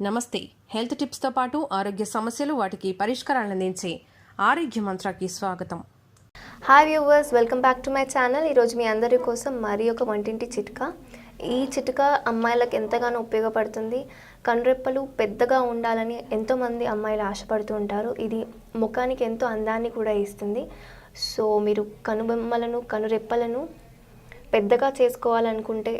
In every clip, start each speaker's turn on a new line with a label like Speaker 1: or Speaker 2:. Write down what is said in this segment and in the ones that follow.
Speaker 1: నమస్తే. హెల్త్ టిప్స్తో పాటు ఆరోగ్య సమస్యలు వాటికి పరిష్కారాలను అందించే ఆరోగ్య మంత్రాకి స్వాగతం.
Speaker 2: Hi viewers, welcome back to my channel. ఈరోజు మీ అందరి కోసం మరి ఒక వంటింటి చిట్కా. ఈ చిట్కా అమ్మాయిలకు ఎంతగానో ఉపయోగపడుతుంది. కనురెప్పలు పెద్దగా ఉండాలని ఎంతోమంది అమ్మాయిలు ఆశపడుతూ ఉంటారు. ఇది ముఖానికి ఎంతో అందాన్ని కూడా ఇస్తుంది. సో మీరు కనుబొమ్మలను కనురెప్పలను పెద్దగా చేసుకోవాలనుకుంటే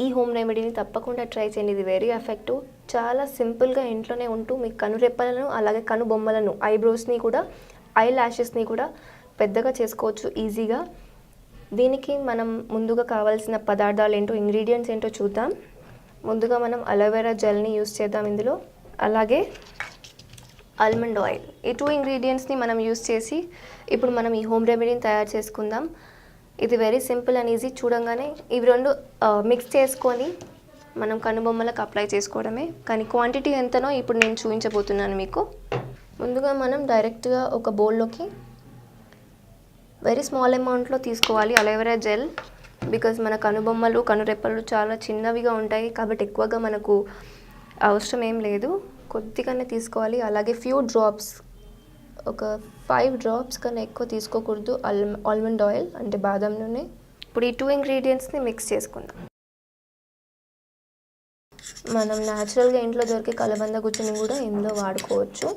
Speaker 2: ఈ హోమ్ రెమెడీని తప్పకుండా ట్రై చేయండి. ఇది వెరీ ఎఫెక్టివ్. చాలా సింపుల్గా ఇంట్లోనే ఉంటూ మీ కనురెప్పలను అలాగే కనుబొమ్మలను ఐబ్రోస్ని కూడా ఐ ల్యాషెస్ని కూడా పెద్దగా చేసుకోవచ్చు ఈజీగా. దీనికి మనం ముందుగా కావాల్సిన పదార్థాలు ఏంటో, ఇంగ్రీడియంట్స్ ఏంటో చూద్దాం. ముందుగా మనం అలోవెరా జెల్ని యూస్ చేద్దాం ఇందులో, అలాగే ఆల్మండ్ ఆయిల్. ఈ 2 ఇంగ్రీడియంట్స్ని మనం యూస్ చేసి ఇప్పుడు మనం ఈ హోమ్ రెమెడీని తయారు చేసుకుందాం. ఇది వెరీ సింపుల్ అండ్ ఈజీ. చూడంగానే ఇవి రెండు మిక్స్ చేసుకొని మనం కనుబొమ్మలకు అప్లై చేసుకోవడమే. కానీ క్వాంటిటీ ఎంతనో ఇప్పుడు నేను చూపించబోతున్నాను మీకు. ముందుగా మనం డైరెక్ట్గా ఒక బౌల్లోకి వెరీ స్మాల్ అమౌంట్లో తీసుకోవాలి అలోవెరా జెల్. బికాజ్ మన కనుబొమ్మలు కనురెప్పలు చాలా చిన్నవిగా ఉంటాయి కాబట్టి ఎక్కువగా మనకు అవసరం ఏం లేదు, కొద్దిగానే తీసుకోవాలి. అలాగే ఫ్యూ డ్రాప్స్, ఒక 5 డ్రాప్స్ కన్నా ఎక్కువ తీసుకోకూడదు ఆల్మండ్ ఆయిల్ అంటే బాదం నూనె. ఇప్పుడు ఈ 2 ఇంగ్రీడియంట్స్ని మిక్స్ చేసుకుందాం. మనం న్యాచురల్గా ఇంట్లో దొరికే కలబంద గుజ్జుని కూడా ఇందులో వాడుకోవచ్చు.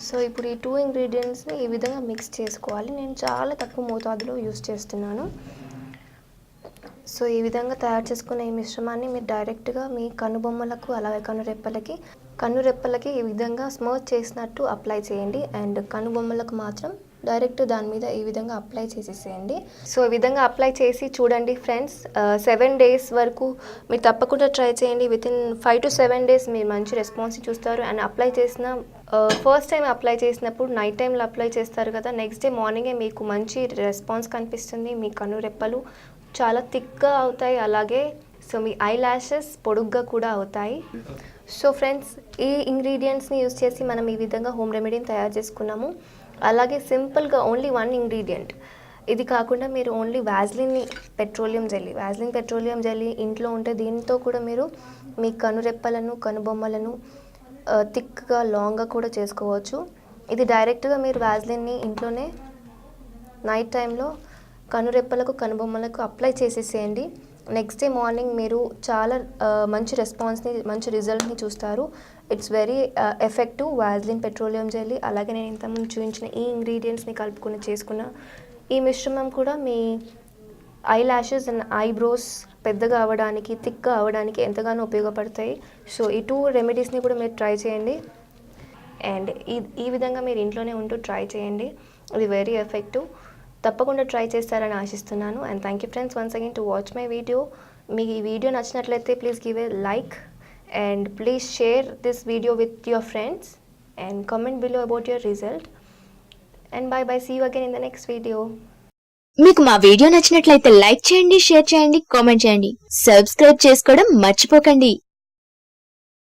Speaker 2: సో ఇప్పుడు ఈ 2 ఇంగ్రీడియంట్స్ని ఈ విధంగా మిక్స్ చేసుకోవాలి. నేను చాలా తక్కువ మోతాదులో యూస్ చేస్తున్నాను. సో ఈ విధంగా తయారు చేసుకున్న ఈ మిశ్రమాన్ని మీరు డైరెక్ట్గా మీ కనుబొమ్మలకు అలాగే కనురెప్పలకి ఈ విధంగా స్మర్చ్ చేసినట్టు అప్లై చేయండి. అండ్ కనుబొమ్మలకు మాత్రం డైరెక్ట్ దాని మీద ఈ విధంగా అప్లై చేసేసేయండి. సో ఈ విధంగా అప్లై చేసి చూడండి ఫ్రెండ్స్, 7 days వరకు మీరు తప్పకుండా ట్రై చేయండి. వితిన్ 5 to 7 days మీరు మంచి రెస్పాన్స్ చూస్తారు. అండ్ అప్లై చేసిన ఫస్ట్ టైం అప్లై చేసినప్పుడు నైట్ టైంలో అప్లై చేస్తారు కదా, నెక్స్ట్ డే మార్నింగే మీకు మంచి రెస్పాన్స్ కనిపిస్తుంది. మీ కనురెప్పలు చాలా థిక్గా అవుతాయి, అలాగే సో మీ ఐ ల్యాషెస్ పొడుగ్గా కూడా అవుతాయి. సో ఫ్రెండ్స్, ఈ ఇంగ్రీడియంట్స్ని యూస్ చేసి మనం ఈ విధంగా హోమ్ రెమెడీని తయారు చేసుకున్నాము. అలాగే సింపుల్గా ఓన్లీ 1 ఇంగ్రీడియంట్. ఇది కాకుండా మీరు ఓన్లీ వ్యాజ్లిన్ పెట్రోలియం జెల్లీ ఇంట్లో ఉంటే దీంతో కూడా మీరు మీ కనురెప్పలను కనుబొమ్మలను థిక్గా లాంగ్గా కూడా చేసుకోవచ్చు. ఇది డైరెక్ట్గా మీరు వ్యాజ్లిన్ని ఇంట్లోనే నైట్ టైంలో కనురెప్పలకు కనుబొమ్మలకు అప్లై చేసేసేయండి. నెక్స్ట్ డే మార్నింగ్ మీరు చాలా మంచి రెస్పాన్స్ని, మంచి రిజల్ట్ని చూస్తారు. It's very effective Vaseline petroleum jelly. అలాగే నేను ఇంతకుముందు చూపించిన ఈ ఇంగ్రీడియంట్స్ని కలుపుకొని చేసుకున్న ఈ మిశ్రమం కూడా me I lashes and eyebrows పెద్దగా అవ్వడానికి, థిక్గా అవ్వడానికి ఎంతగానో ఉపయోగపడతాయి. సో ఈ 2 రెమెడీస్ని కూడా మీరు ట్రై చేయండి. అండ్ ఈ విధంగా మీరు ఇంట్లోనే ఉంటూ ట్రై చేయండి. ఇది వెరీ ఎఫెక్టివ్. తప్పకుండా ట్రై చేస్తారని ఆశిస్తున్నాను. And thank you friends once again to watch my video. మీకు ఈ వీడియో నచ్చినట్లయితే please give a like and please share this video with your friends and comment below about your result. And bye bye, see you again in the next video.
Speaker 3: మీకు మా video నచ్చినట్లయితే like చేయండి, share చేయండి, comment చేయండి, subscribe చేసుకోవడం మర్చిపోకండి.